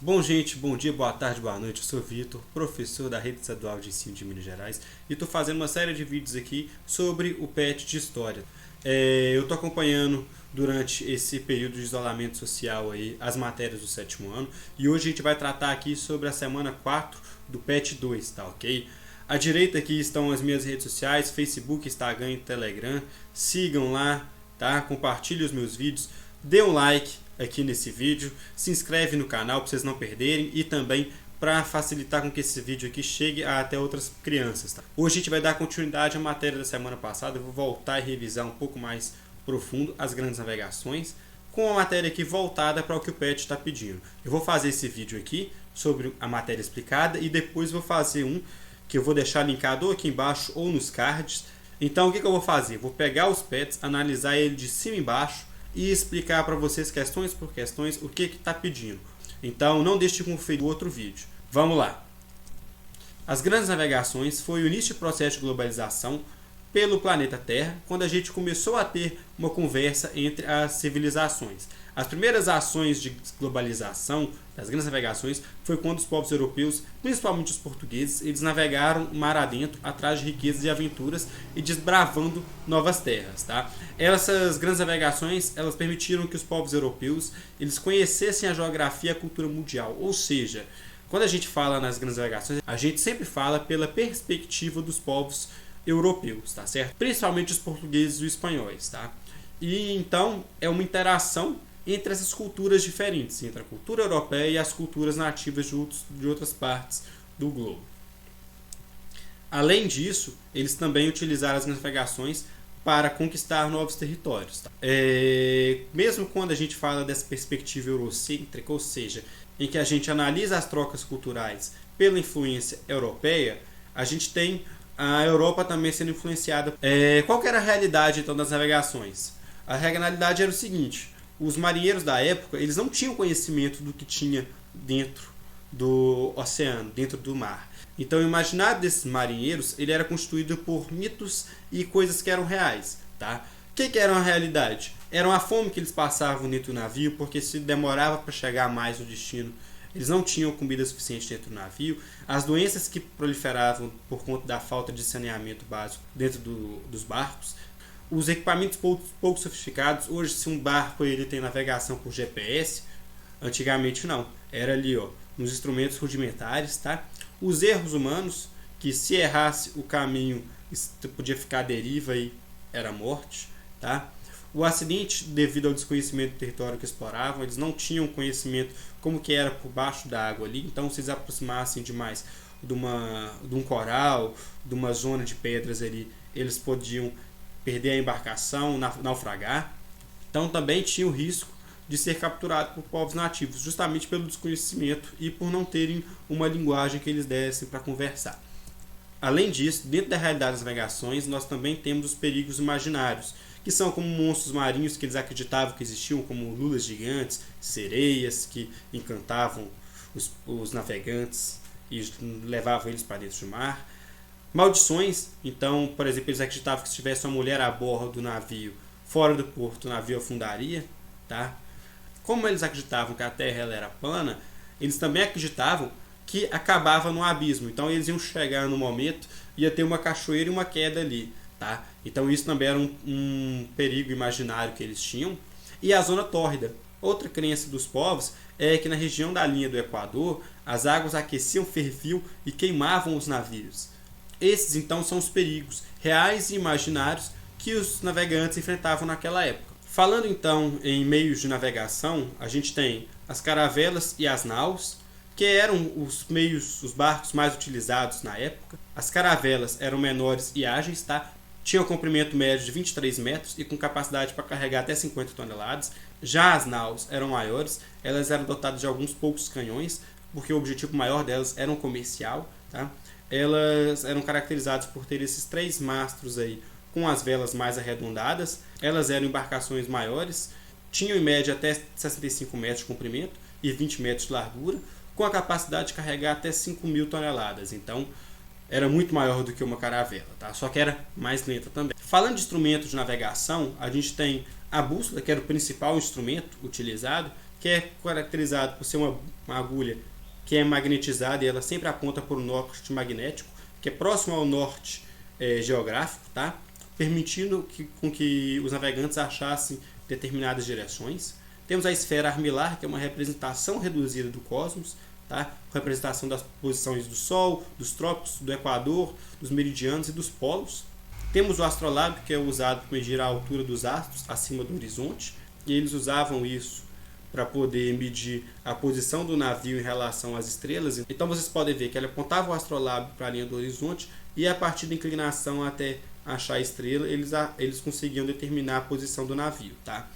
Bom, gente, bom dia, boa tarde, boa noite. Eu sou o Vitor, professor da Rede Estadual de Ensino de Minas Gerais, e estou fazendo uma série de vídeos aqui sobre o PET de História. Eu estou acompanhando durante esse período de isolamento social aí as matérias do sétimo ano, e hoje a gente vai tratar aqui sobre a semana 4 do PET 2, tá ok? À direita aqui estão as minhas redes sociais, Facebook, Instagram e Telegram. Sigam lá, tá? Compartilhem os meus vídeos, dê um like aqui nesse vídeo, se inscreve no canal para vocês não perderem e também para facilitar com que esse vídeo aqui chegue até outras crianças. Tá? Hoje a gente vai dar continuidade à matéria da semana passada, eu vou voltar e revisar um pouco mais profundo as grandes navegações, com a matéria aqui voltada para o que o PET está pedindo. Eu vou fazer esse vídeo aqui sobre a matéria explicada e depois vou fazer um que eu vou deixar linkado ou aqui embaixo ou nos cards. Então o que eu vou fazer? Vou pegar os PETs, analisar ele de cima e embaixo e explicar para vocês questões por questões o que está pedindo. Então não deixe de conferir o outro vídeo. Vamos lá. As grandes navegações foi o início do processo de globalização pelo planeta Terra, quando a gente começou a ter uma conversa entre as civilizações. As primeiras ações de globalização das grandes navegações foi quando os povos europeus, principalmente os portugueses, eles navegaram mar adentro atrás de riquezas e aventuras e desbravando novas terras, tá? Essas grandes navegações, elas permitiram que os povos europeus eles conhecessem a geografia e a cultura mundial, ou seja, quando a gente fala nas grandes navegações, a gente sempre fala pela perspectiva dos povos europeus, tá certo? Principalmente os portugueses e os espanhóis, tá? E então é uma interação entre essas culturas diferentes, entre a cultura europeia e as culturas nativas de outras partes do globo. Além disso, eles também utilizaram as navegações para conquistar novos territórios. Tá? Mesmo quando a gente fala dessa perspectiva eurocêntrica, ou seja, em que a gente analisa as trocas culturais pela influência europeia, a gente tem a Europa também sendo influenciada. Qual que era a realidade então das navegações? A realidade era o seguinte: os marinheiros da época eles não tinham conhecimento do que tinha dentro do oceano, dentro do mar. Então o imaginário desses marinheiros ele era constituído por mitos e coisas que eram reais. Tá? O que era a realidade? Era a fome que eles passavam dentro do navio, porque se demorava para chegar mais no destino, eles não tinham comida suficiente dentro do navio. As doenças que proliferavam por conta da falta de saneamento básico dentro dos barcos. Os equipamentos pouco sofisticados. Hoje, se um barco ele tem navegação por GPS, antigamente não. Era ali, ó, nos instrumentos rudimentares, tá? Os erros humanos, que se errasse o caminho, podia ficar à deriva e era morte, tá? O acidente devido ao desconhecimento do território que exploravam, eles não tinham conhecimento como que era por baixo da água ali, então se eles aproximassem demais de um coral, de uma zona de pedras ali, eles podiam perder a embarcação, naufragar. Então também tinha o risco de ser capturado por povos nativos, justamente pelo desconhecimento e por não terem uma linguagem que eles dessem para conversar. Além disso, dentro da realidade das navegações, nós também temos os perigos imaginários, que são como monstros marinhos que eles acreditavam que existiam, como lulas gigantes, sereias que encantavam os navegantes e levavam eles para dentro do mar. Maldições, então, por exemplo, eles acreditavam que se tivesse uma mulher a bordo do navio, fora do porto, o navio afundaria. Tá? Como eles acreditavam que a terra ela era plana, eles também acreditavam que acabava no abismo. Então eles iam chegar no momento, ia ter uma cachoeira e uma queda ali. Tá? Então isso também era um perigo imaginário que eles tinham. E a zona tórrida. Outra crença dos povos é que na região da linha do Equador, as águas aqueciam, ferviam e queimavam os navios. Esses então são os perigos reais e imaginários que os navegantes enfrentavam naquela época. Falando então em meios de navegação, a gente tem as caravelas e as naus, que eram os barcos mais utilizados na época. As caravelas eram menores e ágeis, tá? Tinham comprimento médio de 23 metros e com capacidade para carregar até 50 toneladas. Já as naus eram maiores, elas eram dotadas de alguns poucos canhões, porque o objetivo maior delas era um comercial. Tá? Elas eram caracterizadas por ter esses 3 mastros aí, com as velas mais arredondadas. Elas eram embarcações maiores, tinham em média até 65 metros de comprimento e 20 metros de largura, com a capacidade de carregar até 5.000 toneladas. Então, era muito maior do que uma caravela, tá? Só que era mais lenta também. Falando de instrumentos de navegação, a gente tem a bússola, que era o principal instrumento utilizado, que é caracterizado por ser uma agulha que é magnetizada e ela sempre aponta para o norte magnético, que é próximo ao norte geográfico, tá? Permitindo com que os navegantes achassem determinadas direções. Temos a esfera armilar, que é uma representação reduzida do cosmos, tá? Representação das posições do Sol, dos trópicos, do Equador, dos meridianos e dos polos. Temos o astrolábio, que é usado para medir a altura dos astros acima do horizonte, e eles usavam isso para poder medir a posição do navio em relação às estrelas. Então vocês podem ver que ele apontava o astrolábio para a linha do horizonte e a partir da inclinação até achar a estrela, eles conseguiam determinar a posição do navio. Tá?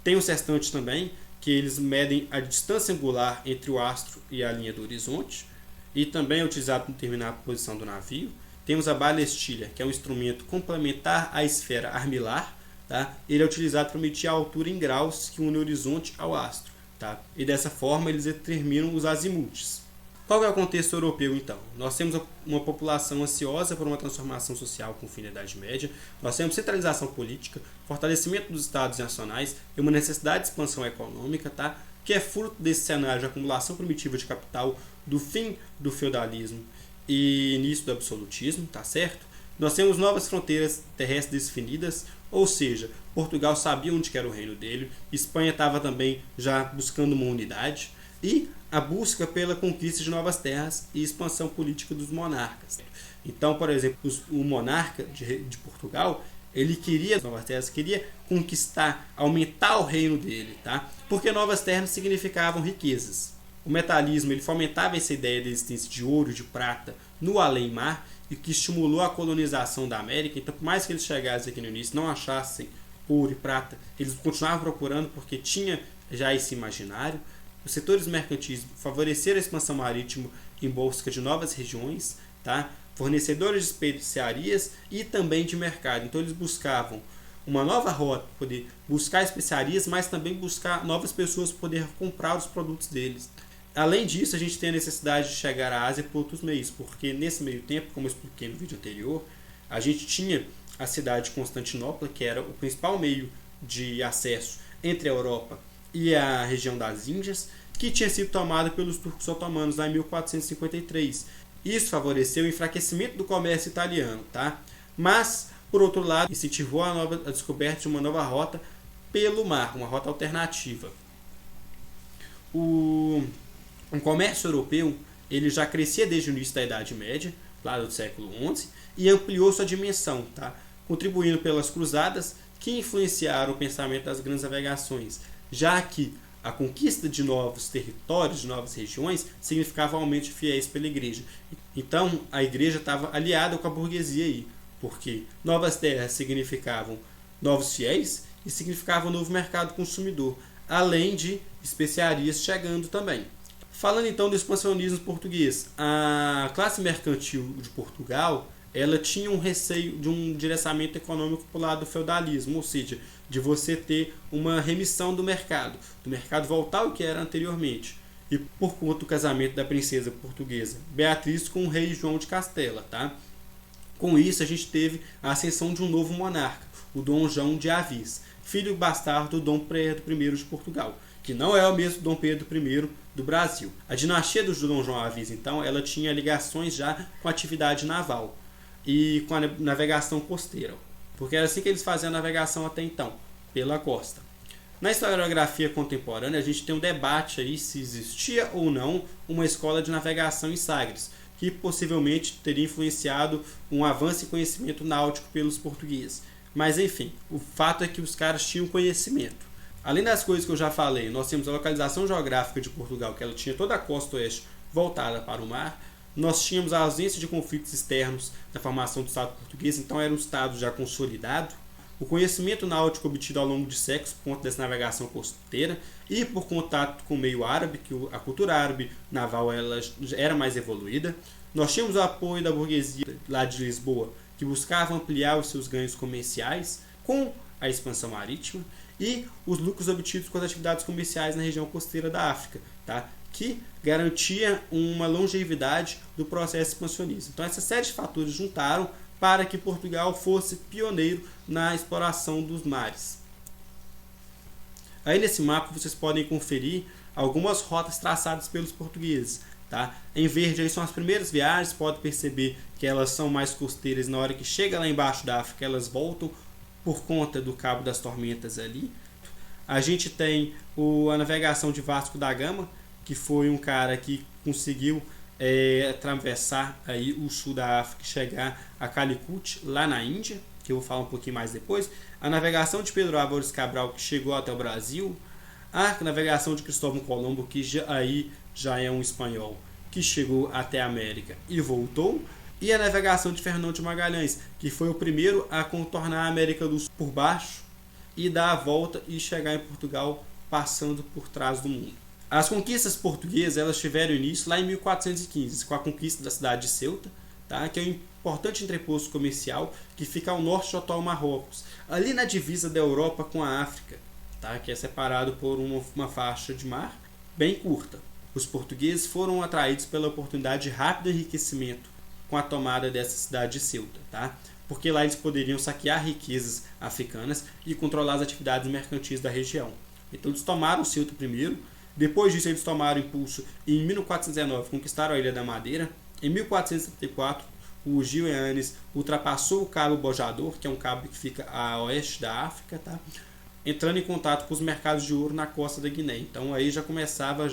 Tem o sextante também, que eles medem a distância angular entre o astro e a linha do horizonte e também é utilizado para determinar a posição do navio. Temos a balestilha, que é um instrumento complementar à esfera armilar. Tá? Ele é utilizado para medir a altura em graus que une o horizonte ao astro. Tá? E dessa forma eles determinam os azimutes. Qual é o contexto europeu então? Nós temos uma população ansiosa por uma transformação social com o fim da Idade Média, nós temos centralização política, fortalecimento dos estados nacionais e uma necessidade de expansão econômica, tá? Que é fruto desse cenário de acumulação primitiva de capital, do fim do feudalismo e início do absolutismo, tá certo? Nós temos novas fronteiras terrestres definidas, ou seja, Portugal sabia onde era o reino dele, Espanha estava também já buscando uma unidade, e a busca pela conquista de novas terras e expansão política dos monarcas. Então, por exemplo, o monarca de Portugal, ele queria novas terras, queria conquistar, aumentar o reino dele, tá? Porque novas terras significavam riquezas. O metalismo ele fomentava essa ideia da existência de ouro e de prata no além-mar e que estimulou a colonização da América. Então, por mais que eles chegassem aqui no início não achassem ouro e prata, eles continuavam procurando porque tinha já esse imaginário. Os setores mercantis favoreceram a expansão marítima em busca de novas regiões, tá? Fornecedores de especiarias e também de mercado. Então, eles buscavam uma nova rota para poder buscar especiarias, mas também buscar novas pessoas para poder comprar os produtos deles. Além disso, a gente tem a necessidade de chegar à Ásia por outros meios, porque nesse meio tempo, como eu expliquei no vídeo anterior, a gente tinha a cidade de Constantinopla, que era o principal meio de acesso entre a Europa e a região das Índias, que tinha sido tomada pelos turcos otomanos lá em 1453. Isso favoreceu o enfraquecimento do comércio italiano, tá? Mas, por outro lado, incentivou a descoberta de uma nova rota pelo mar, uma rota alternativa. O comércio europeu ele já crescia desde o início da Idade Média, lá do século XI, e ampliou sua dimensão, tá? Contribuindo pelas cruzadas que influenciaram o pensamento das grandes navegações, já que a conquista de novos territórios, de novas regiões, significava aumento de fiéis pela igreja. Então, a igreja estava aliada com a burguesia aí, porque novas terras significavam novos fiéis e significavam um novo mercado consumidor, além de especiarias chegando também. Falando então do expansionismo português, a classe mercantil de Portugal ela tinha um receio de um direcionamento econômico para o lado do feudalismo, ou seja, de você ter uma remissão do mercado voltar ao que era anteriormente. E por conta do casamento da princesa portuguesa Beatriz com o rei João de Castela. Tá? Com isso, a gente teve a ascensão de um novo monarca, o Dom João de Avis, filho bastardo do Dom Pedro I de Portugal, que não é o mesmo Dom Pedro I do Brasil. A dinastia do Dom João Avis, então, ela tinha ligações já com a atividade naval e com a navegação costeira, porque era assim que eles faziam a navegação até então, pela costa. Na historiografia contemporânea, a gente tem um debate aí se existia ou não uma escola de navegação em Sagres, que possivelmente teria influenciado um avanço em conhecimento náutico pelos portugueses. Mas enfim, o fato é que os caras tinham conhecimento. Além das coisas que eu já falei, nós temos a localização geográfica de Portugal, que ela tinha toda a costa oeste voltada para o mar. Nós tínhamos a ausência de conflitos externos na formação do Estado português, então era um Estado já consolidado. O conhecimento náutico obtido ao longo de séculos por conta dessa navegação costeira e por contato com o meio árabe, que a cultura árabe naval ela era mais evoluída. Nós tínhamos o apoio da burguesia lá de Lisboa, que buscava ampliar os seus ganhos comerciais com a expansão marítima e os lucros obtidos com as atividades comerciais na região costeira da África, tá? Que garantia uma longevidade do processo expansionista. Então, essa série de fatores juntaram para que Portugal fosse pioneiro na exploração dos mares. Aí nesse mapa vocês podem conferir algumas rotas traçadas pelos portugueses. Tá? Em verde aí são as primeiras viagens, pode perceber que elas são mais costeiras, na hora que chega lá embaixo da África elas voltam por conta do Cabo das Tormentas ali. A gente tem a navegação de Vasco da Gama, que foi um cara que conseguiu atravessar aí o sul da África e chegar a Calicut, lá na Índia, que eu vou falar um pouquinho mais depois. A navegação de Pedro Álvares Cabral, que chegou até o Brasil. A navegação de Cristóvão Colombo, que já é um espanhol, que chegou até a América e voltou. E a navegação de Fernão de Magalhães, que foi o primeiro a contornar a América do Sul por baixo e dar a volta e chegar em Portugal passando por trás do mundo. As conquistas portuguesas elas tiveram início lá em 1415, com a conquista da cidade de Ceuta, tá? Que é um importante entreposto comercial que fica ao norte do atual Marrocos, ali na divisa da Europa com a África, tá? Que é separado por uma faixa de mar bem curta. Os portugueses foram atraídos pela oportunidade de rápido enriquecimento com a tomada dessa cidade de Ceuta, tá? Porque lá eles poderiam saquear riquezas africanas e controlar as atividades mercantis da região. Então eles tomaram Ceuta primeiro, depois disso eles tomaram impulso e em 1419 conquistaram a Ilha da Madeira. Em 1434 o Gil Eanes ultrapassou o Cabo Bojador, que é um cabo que fica a oeste da África, tá? Entrando em contato com os mercados de ouro na costa da Guiné. Então aí já começava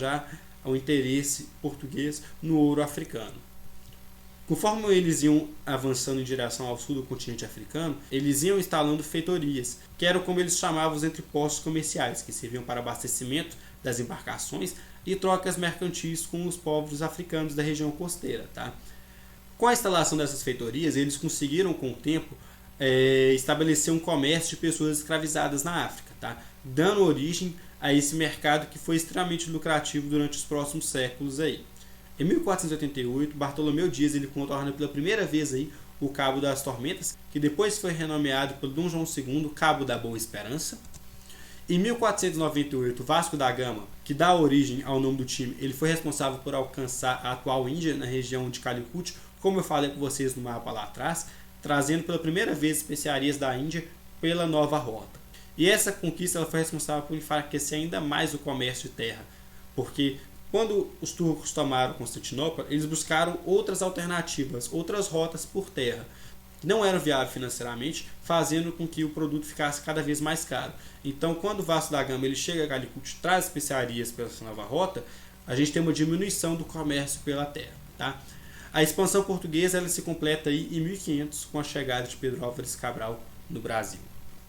o interesse português no ouro africano. Conforme eles iam avançando em direção ao sul do continente africano, eles iam instalando feitorias, que eram como eles chamavam os entrepostos comerciais, que serviam para abastecimento das embarcações e trocas mercantis com os povos africanos da região costeira. Tá? Com a instalação dessas feitorias, eles conseguiram, com o tempo, estabelecer um comércio de pessoas escravizadas na África, tá? Dando origem a esse mercado que foi extremamente lucrativo durante os próximos séculos. Aí. Em 1488, Bartolomeu Dias ele contorna pela primeira vez aí o Cabo das Tormentas, que depois foi renomeado pelo Dom João II Cabo da Boa Esperança. Em 1498, Vasco da Gama, que dá origem ao nome do time, ele foi responsável por alcançar a atual Índia na região de Calicut, como eu falei com vocês no mapa lá atrás, trazendo pela primeira vez especiarias da Índia pela nova rota. E essa conquista ela foi responsável por enfraquecer ainda mais o comércio de terra, porque quando os turcos tomaram Constantinopla, eles buscaram outras alternativas, outras rotas por terra, que não eram viáveis financeiramente, fazendo com que o produto ficasse cada vez mais caro. Então, quando o Vasco da Gama ele chega a Calicut e traz especiarias pela essa nova rota, a gente tem uma diminuição do comércio pela terra. Tá? A expansão portuguesa ela se completa aí em 1500 com a chegada de Pedro Álvares Cabral no Brasil.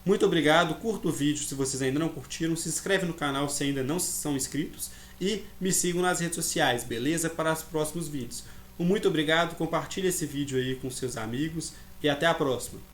Muito obrigado, curta o vídeo se vocês ainda não curtiram, se inscreve no canal se ainda não são inscritos e me sigam nas redes sociais, beleza? Para os próximos vídeos. Muito obrigado, compartilhe esse vídeo aí com seus amigos e até a próxima.